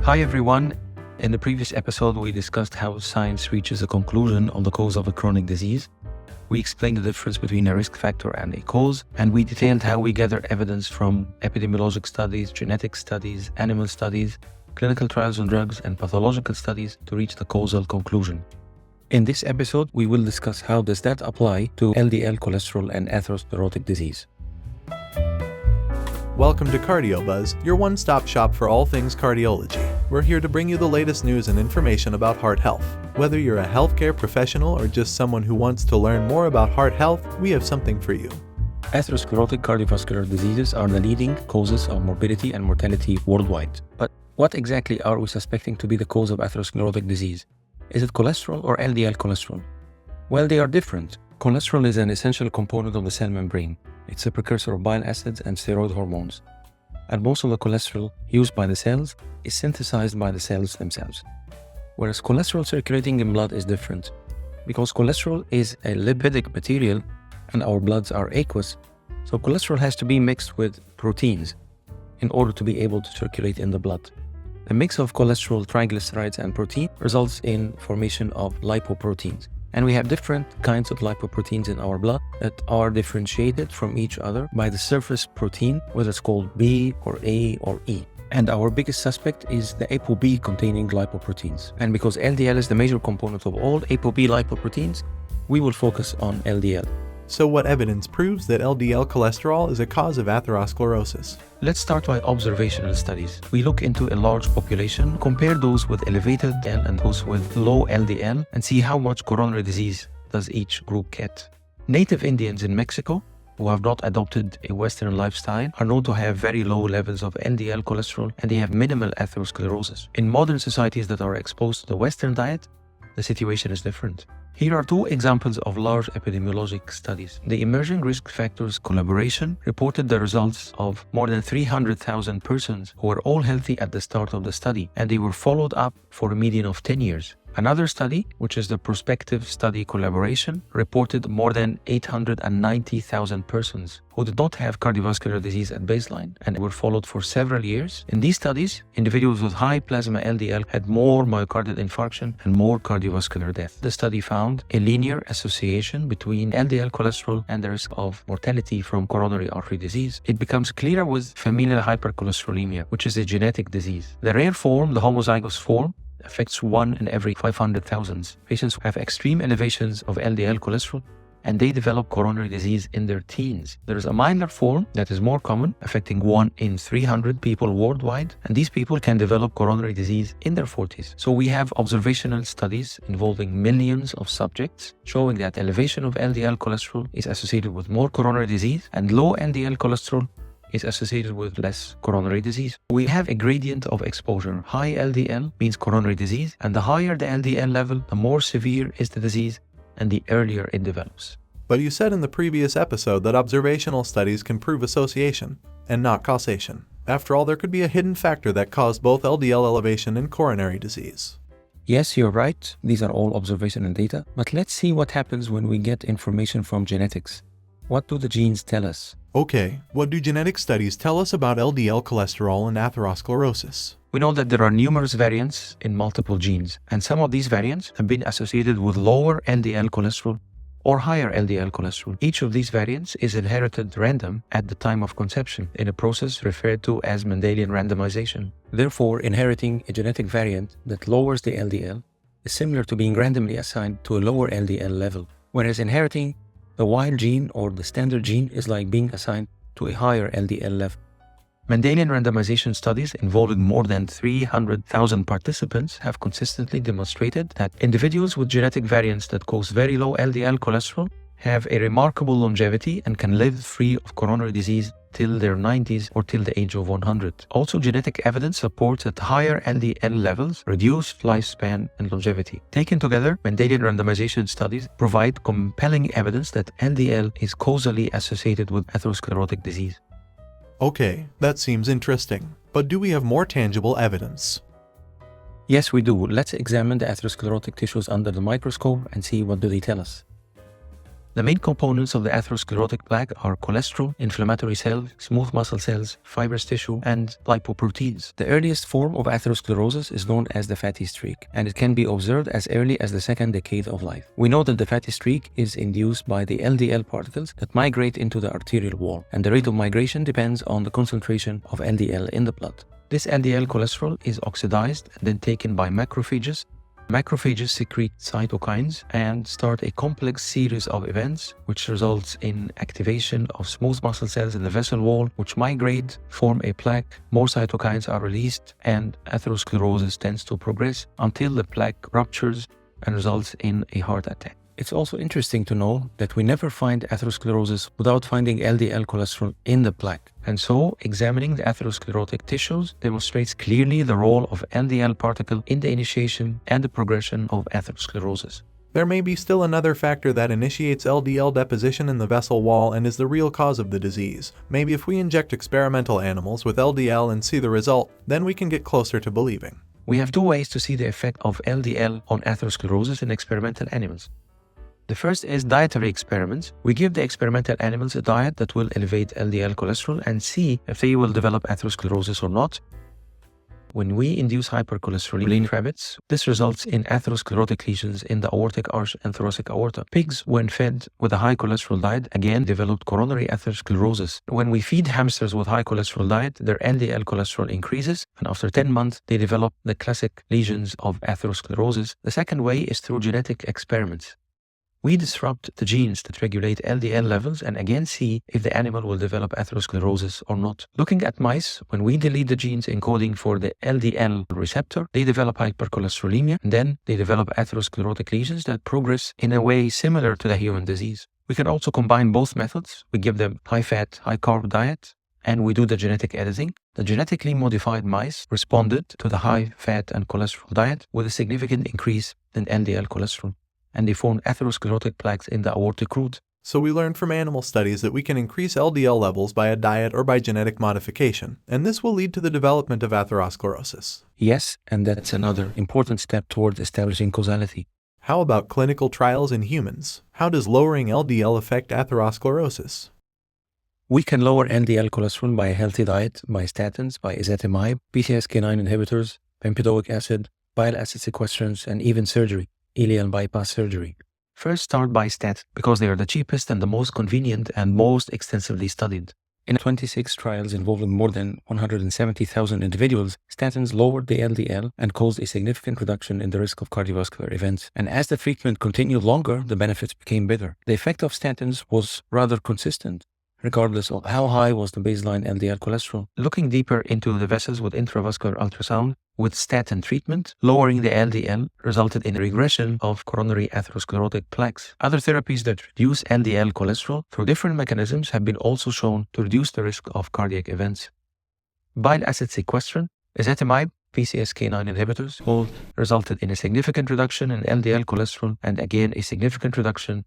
Hi everyone. In the previous episode, we discussed how science reaches a conclusion on the cause of a chronic disease. We explained the difference between a risk factor and a cause, and we detailed how we gather evidence from epidemiologic studies, genetic studies, animal studies, clinical trials on drugs, and pathological studies to reach the causal conclusion. In this episode, we will discuss how does that apply to LDL cholesterol and atherosclerotic disease. Welcome to CardioBuzz, your one-stop shop for all things cardiology. We're here to bring you the latest news and information about heart health. Whether you're a healthcare professional or just someone who wants to learn more about heart health, we have something for you. Atherosclerotic cardiovascular diseases are the leading causes of morbidity and mortality worldwide. But what exactly are we suspecting to be the cause of atherosclerotic disease? Is it cholesterol or LDL cholesterol? Well, they are different. Cholesterol is an essential component of the cell membrane. It's a precursor of bile acids and steroid hormones. And most of the cholesterol used by the cells is synthesized by the cells themselves. Whereas cholesterol circulating in blood is different. Because cholesterol is a lipidic material and our bloods are aqueous, so cholesterol has to be mixed with proteins in order to be able to circulate in the blood. The mix of cholesterol, triglycerides, and protein results in formation of lipoproteins. And we have different kinds of lipoproteins in our blood that are differentiated from each other by the surface protein, whether it's called B or A or E. And our biggest suspect is the ApoB containing lipoproteins. And because LDL is the major component of all ApoB lipoproteins, we will focus on LDL. So what evidence proves that LDL cholesterol is a cause of atherosclerosis? Let's start by observational studies. We look into a large population, compare those with elevated LDL and those with low LDL, and see how much coronary disease does each group get. Native Indians in Mexico, who have not adopted a Western lifestyle, are known to have very low levels of LDL cholesterol, and they have minimal atherosclerosis. In modern societies that are exposed to the Western diet, the situation is different. Here are two examples of large epidemiologic studies. The Emerging Risk Factors Collaboration reported the results of more than 300,000 persons who were all healthy at the start of the study, and they were followed up for a median of 10 years. Another study, which is the Prospective Study Collaboration, reported more than 890,000 persons who did not have cardiovascular disease at baseline and were followed for several years. In these studies, individuals with high plasma LDL had more myocardial infarction and more cardiovascular death. The study found a linear association between LDL cholesterol and the risk of mortality from coronary artery disease. It becomes clearer with familial hypercholesterolemia, which is a genetic disease. The rare form, the homozygous form, affects 1 in every 500,000. Patients have extreme elevations of LDL cholesterol and they develop coronary disease in their teens. There is a minor form that is more common, affecting 1 in 300 people worldwide, and these people can develop coronary disease in their 40s. So we have observational studies involving millions of subjects showing that elevation of LDL cholesterol is associated with more coronary disease and low LDL cholesterol is associated with less coronary disease. We have a gradient of exposure. High LDL means coronary disease, and the higher the LDL level, the more severe is the disease and the earlier it develops. But you said in the previous episode that observational studies can prove association and not causation. After all, there could be a hidden factor that caused both LDL elevation and coronary disease. Yes, you're right. These are all observational data. But let's see what happens when we get information from genetics. What do the genes tell us? Okay, what do genetic studies tell us about LDL cholesterol and atherosclerosis? We know that there are numerous variants in multiple genes, and some of these variants have been associated with lower LDL cholesterol or higher LDL cholesterol. Each of these variants is inherited random at the time of conception in a process referred to as Mendelian randomization. Therefore, inheriting a genetic variant that lowers the LDL is similar to being randomly assigned to a lower LDL level, whereas inheriting the wild gene or the standard gene is like being assigned to a higher LDL level. Mendelian randomization studies involving more than 300,000 participants have consistently demonstrated that individuals with genetic variants that cause very low LDL cholesterol have a remarkable longevity and can live free of coronary disease till their 90s or till the age of 100. Also, genetic evidence supports that higher LDL levels reduce lifespan and longevity. Taken together, Mendelian randomization studies provide compelling evidence that LDL is causally associated with atherosclerotic disease. Okay, that seems interesting. But do we have more tangible evidence? Yes, we do. Let's examine the atherosclerotic tissues under the microscope and see what do they tell us. The main components of the atherosclerotic plaque are cholesterol, inflammatory cells, smooth muscle cells, fibrous tissue, and lipoproteins. The earliest form of atherosclerosis is known as the fatty streak, and it can be observed as early as the second decade of life. We know that the fatty streak is induced by the LDL particles that migrate into the arterial wall, and the rate of migration depends on the concentration of LDL in the blood. This LDL cholesterol is oxidized and then taken by macrophages. Macrophages secrete cytokines and start a complex series of events which results in activation of smooth muscle cells in the vessel wall, which migrate, form a plaque, more cytokines are released, and atherosclerosis tends to progress until the plaque ruptures and results in a heart attack. It's also interesting to know that we never find atherosclerosis without finding LDL cholesterol in the plaque. And so, examining the atherosclerotic tissues demonstrates clearly the role of LDL particle in the initiation and the progression of atherosclerosis. There may be still another factor that initiates LDL deposition in the vessel wall and is the real cause of the disease. Maybe if we inject experimental animals with LDL and see the result, then we can get closer to believing. We have two ways to see the effect of LDL on atherosclerosis in experimental animals. The first is dietary experiments. We give the experimental animals a diet that will elevate LDL cholesterol and see if they will develop atherosclerosis or not. When we induce hypercholesterolemia rabbits, this results in atherosclerotic lesions in the aortic arch and thoracic aorta. Pigs, when fed with a high cholesterol diet, again developed coronary atherosclerosis. When we feed hamsters with high cholesterol diet, their LDL cholesterol increases, and after 10 months, they develop the classic lesions of atherosclerosis. The second way is through genetic experiments. We disrupt the genes that regulate LDL levels and again see if the animal will develop atherosclerosis or not. Looking at mice, when we delete the genes encoding for the LDL receptor, they develop hypercholesterolemia, and then they develop atherosclerotic lesions that progress in a way similar to the human disease. We can also combine both methods. We give them high-fat, high-carb diet, and we do the genetic editing. The genetically modified mice responded to the high-fat and cholesterol diet with a significant increase in LDL cholesterol, and they formed atherosclerotic plaques in the aortic root. So we learned from animal studies that we can increase LDL levels by a diet or by genetic modification, and this will lead to the development of atherosclerosis. Yes, and that's another important step toward establishing causality. How about clinical trials in humans? How does lowering LDL affect atherosclerosis? We can lower LDL cholesterol by a healthy diet, by statins, by ezetimibe, PCSK9 inhibitors, bempedoic acid, bile acid sequestrants, and even surgery. Ileal bypass surgery. First, start by statins because they are the cheapest and the most convenient and most extensively studied. In 26 trials involving more than 170,000 individuals, statins lowered the LDL and caused a significant reduction in the risk of cardiovascular events. And as the treatment continued longer, the benefits became better. The effect of statins was rather consistent, regardless of how high was the baseline LDL cholesterol. Looking deeper into the vessels with intravascular ultrasound, with statin treatment, lowering the LDL resulted in a regression of coronary atherosclerotic plaques. Other therapies that reduce LDL cholesterol through different mechanisms have been also shown to reduce the risk of cardiac events. Bile acid sequestrant, ezetimibe, PCSK9 inhibitors, both resulted in a significant reduction in LDL cholesterol and again a significant reduction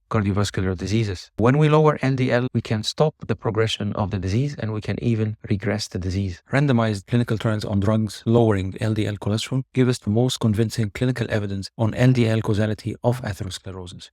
cardiovascular diseases. When we lower LDL, we can stop the progression of the disease and we can even regress the disease. Randomized clinical trials on drugs lowering LDL cholesterol give us the most convincing clinical evidence on LDL causality of atherosclerosis.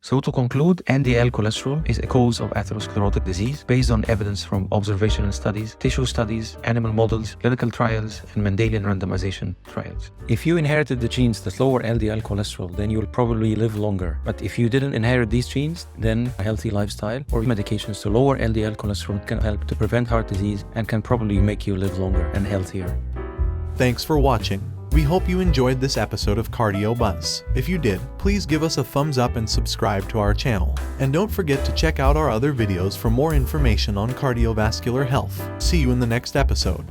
So to conclude, LDL cholesterol is a cause of atherosclerotic disease based on evidence from observational studies, tissue studies, animal models, clinical trials, and Mendelian randomization trials. If you inherited the genes that lower LDL cholesterol, then you'll probably live longer. But if you didn't inherit these genes, then a healthy lifestyle or medications to lower LDL cholesterol can help to prevent heart disease and can probably make you live longer and healthier. Thanks for watching. We hope you enjoyed this episode of Cardio Buzz. If you did, please give us a thumbs up and subscribe to our channel. And don't forget to check out our other videos for more information on cardiovascular health. See you in the next episode.